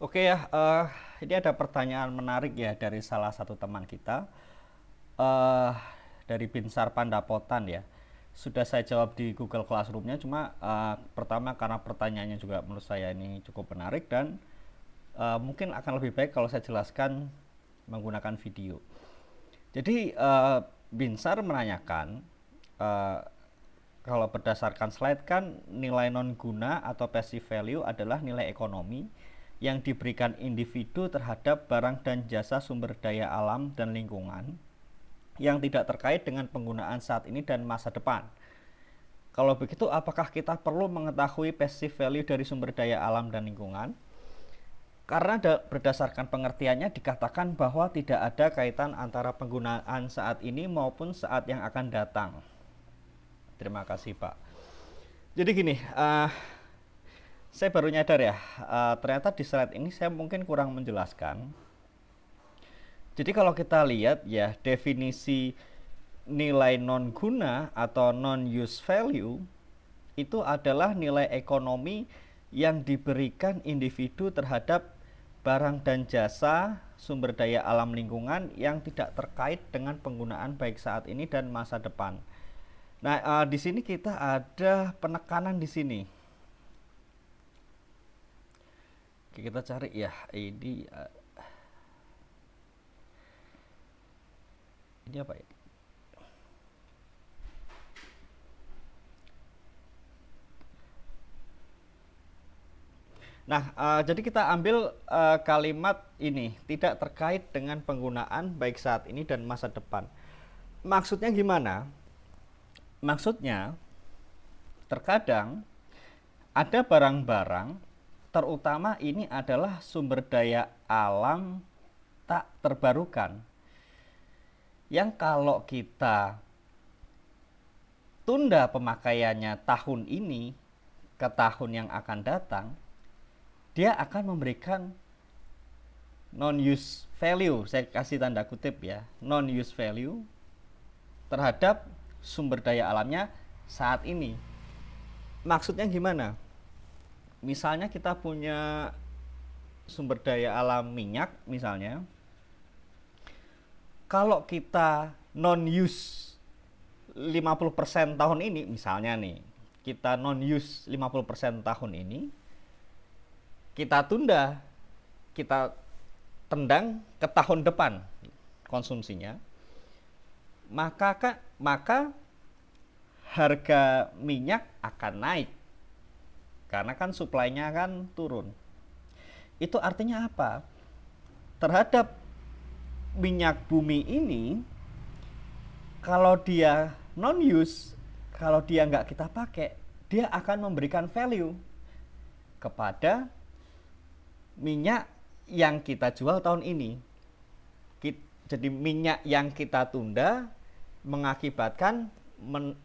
Oke ya, ini ada pertanyaan menarik ya dari salah satu teman kita, eh dari Binsar Pandapotan ya. Sudah saya jawab di Google Classroom-nya, cuma pertama karena pertanyaannya juga menurut saya ini cukup menarik dan mungkin akan lebih baik kalau saya jelaskan menggunakan video. Jadi Binsar menanyakan, eh, kalau berdasarkan slide kan nilai non guna atau passive value adalah nilai ekonomi yang diberikan individu terhadap barang dan jasa sumber daya alam dan lingkungan yang tidak terkait dengan penggunaan saat ini dan masa depan. Kalau begitu, apakah kita perlu mengetahui passive value dari sumber daya alam dan lingkungan? Karena berdasarkan pengertiannya dikatakan bahwa tidak ada kaitan antara penggunaan saat ini maupun saat yang akan datang. Terima kasih Pak. Jadi gini, saya baru nyadar ya, ternyata di slide ini saya mungkin kurang menjelaskan. Jadi kalau kita lihat ya, definisi nilai non guna atau non use value itu adalah nilai ekonomi yang diberikan individu terhadap barang dan jasa sumber daya alam lingkungan yang tidak terkait dengan penggunaan baik saat ini dan masa depan. Nah, di sini kita ada penekanan di sini. Oke, kita cari ya, ini apa ya? Nah, jadi kita ambil kalimat ini, tidak terkait dengan penggunaan baik saat ini dan masa depan. Maksudnya gimana? Maksudnya, terkadang ada barang-barang, terutama ini adalah sumber daya alam tak terbarukan, yang kalau kita tunda pemakaiannya tahun ini ke tahun yang akan datang, dia akan memberikan non-use value, saya kasih tanda kutip ya, non-use value terhadap sumber daya alamnya saat ini. Maksudnya gimana? Misalnya kita punya sumber daya alam minyak misalnya, kalau kita non-use 50% tahun ini misalnya nih, kita non-use 50% tahun ini, kita tunda, kita tendang ke tahun depan konsumsinya, maka harga minyak akan naik karena kan suplainya kan turun. Itu artinya apa? Terhadap minyak bumi ini, kalau dia non use, kalau dia nggak kita pakai, dia akan memberikan value kepada minyak yang kita jual tahun ini. Jadi minyak yang kita tunda mengakibatkan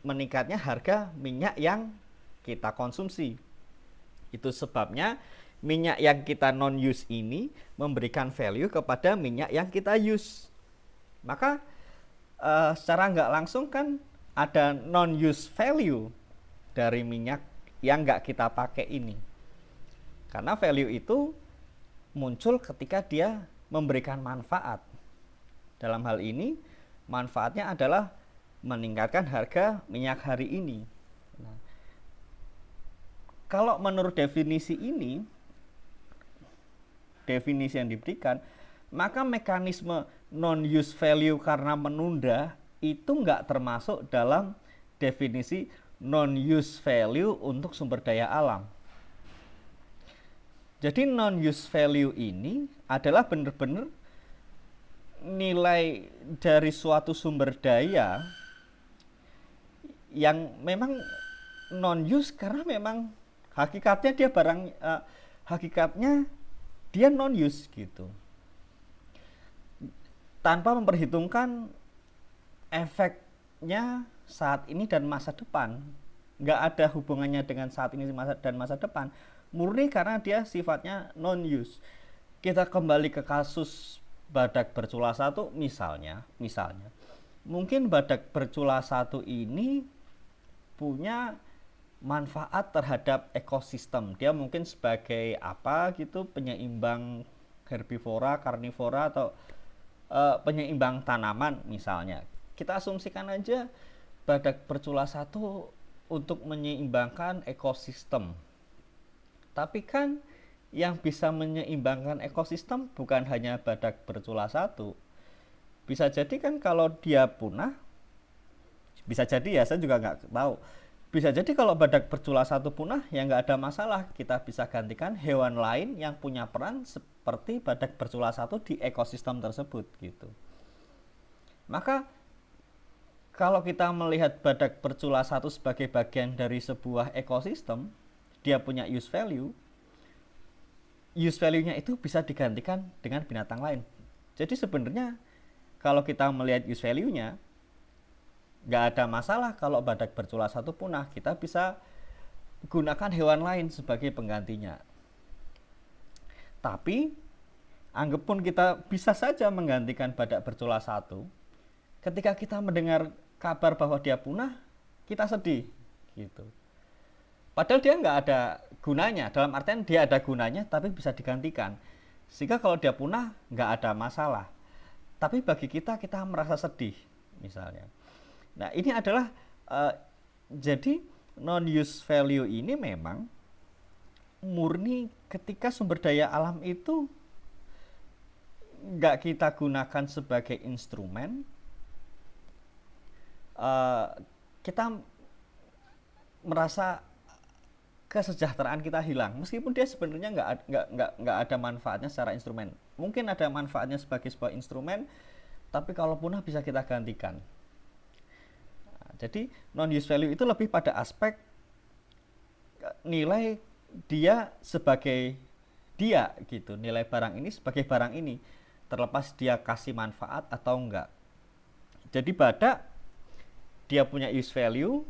meningkatnya harga minyak yang kita konsumsi. Itu sebabnya minyak yang kita non use ini memberikan value kepada minyak yang kita use. Maka secara nggak langsung kan ada non use value dari minyak yang nggak kita pakai ini. Karena value itu muncul ketika dia memberikan manfaat. Dalam hal ini, manfaatnya adalah meningkatkan harga minyak hari ini. Nah, kalau menurut definisi ini, definisi yang diberikan, maka mekanisme non-use value karena menunda itu nggak termasuk dalam definisi non-use value untuk sumber daya alam. Jadi non-use value ini adalah benar-benar nilai dari suatu sumber daya yang memang non-use karena memang hakikatnya dia hakikatnya dia non-use gitu. Tanpa memperhitungkan efeknya saat ini dan masa depan. Nggak ada hubungannya dengan saat ini dan masa depan. Murni karena dia sifatnya non-use. Kita kembali ke kasus badak bercula satu misalnya, mungkin badak bercula satu ini punya manfaat terhadap ekosistem. Dia mungkin sebagai apa gitu, penyeimbang herbivora, karnivora, atau penyeimbang tanaman misalnya. Kita asumsikan aja badak bercula satu untuk menyeimbangkan ekosistem. Tapi kan yang bisa menyeimbangkan ekosistem bukan hanya badak bercula satu. Bisa jadi kan kalau dia punah, bisa jadi ya, saya juga nggak tahu. Bisa jadi kalau badak bercula satu punah, ya nggak ada masalah. Kita bisa gantikan hewan lain yang punya peran seperti badak bercula satu di ekosistem tersebut gitu. Maka kalau kita melihat badak bercula satu sebagai bagian dari sebuah ekosistem, dia punya use value-nya itu bisa digantikan dengan binatang lain. Jadi sebenarnya kalau kita melihat use value-nya, nggak ada masalah kalau badak bercula satu punah, kita bisa gunakan hewan lain sebagai penggantinya. Tapi anggap pun kita bisa saja menggantikan badak bercula satu, ketika kita mendengar kabar bahwa dia punah, kita sedih gitu. Padahal dia nggak ada gunanya, dalam artian dia ada gunanya tapi bisa digantikan. Sehingga kalau dia punah nggak ada masalah. Tapi bagi kita, kita merasa sedih misalnya. Nah ini adalah jadi non-use value ini memang murni ketika sumber daya alam itu nggak kita gunakan sebagai instrumen, kita merasa kesejahteraan kita hilang, meskipun dia sebenarnya nggak ada manfaatnya secara instrumen. Mungkin ada manfaatnya sebagai sebuah instrumen, tapi kalau punah bisa kita gantikan. Nah, jadi non use value itu lebih pada aspek nilai dia sebagai dia gitu, nilai barang ini sebagai barang ini, terlepas dia kasih manfaat atau enggak. Jadi badak dia punya use value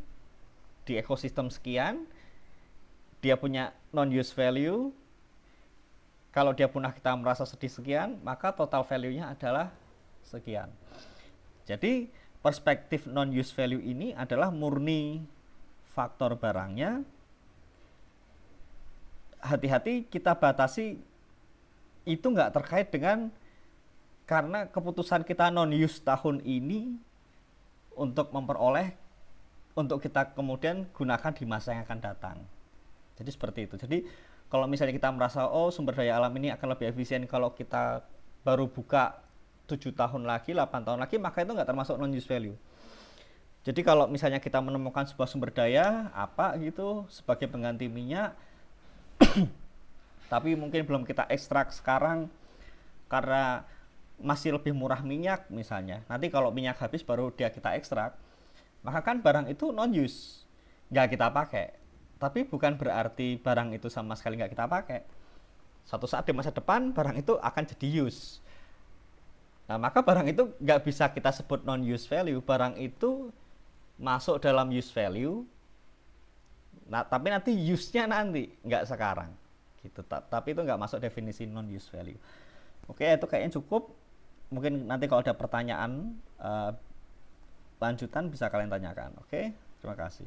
di ekosistem sekian, dia punya non-use value. Kalau dia punah kita merasa sedih sekian, maka total value-nya adalah sekian. Jadi perspektif non-use value ini adalah murni faktor barangnya. Hati-hati kita batasi, itu nggak terkait dengan karena keputusan kita non-use tahun ini untuk memperoleh, untuk kita kemudian gunakan di masa yang akan datang. Jadi seperti itu. Jadi kalau misalnya kita merasa oh sumber daya alam ini akan lebih efisien kalau kita baru buka 7 tahun lagi, 8 tahun lagi, maka itu nggak termasuk non-use value. Jadi kalau misalnya kita menemukan sebuah sumber daya apa gitu sebagai pengganti minyak, tapi mungkin belum kita ekstrak sekarang karena masih lebih murah minyak misalnya. Nanti kalau minyak habis baru dia kita ekstrak, maka kan barang itu non-use, nggak kita pakai. Tapi bukan berarti barang itu sama sekali nggak kita pakai. Suatu saat di masa depan barang itu akan jadi use. Nah maka barang itu nggak bisa kita sebut non-use value. Barang itu masuk dalam use value. Nah tapi nanti use-nya nanti, nggak sekarang. Gitu. Tapi itu nggak masuk definisi non-use value. Oke, itu kayaknya cukup. Mungkin nanti kalau ada pertanyaan lanjutan bisa kalian tanyakan. Oke, terima kasih.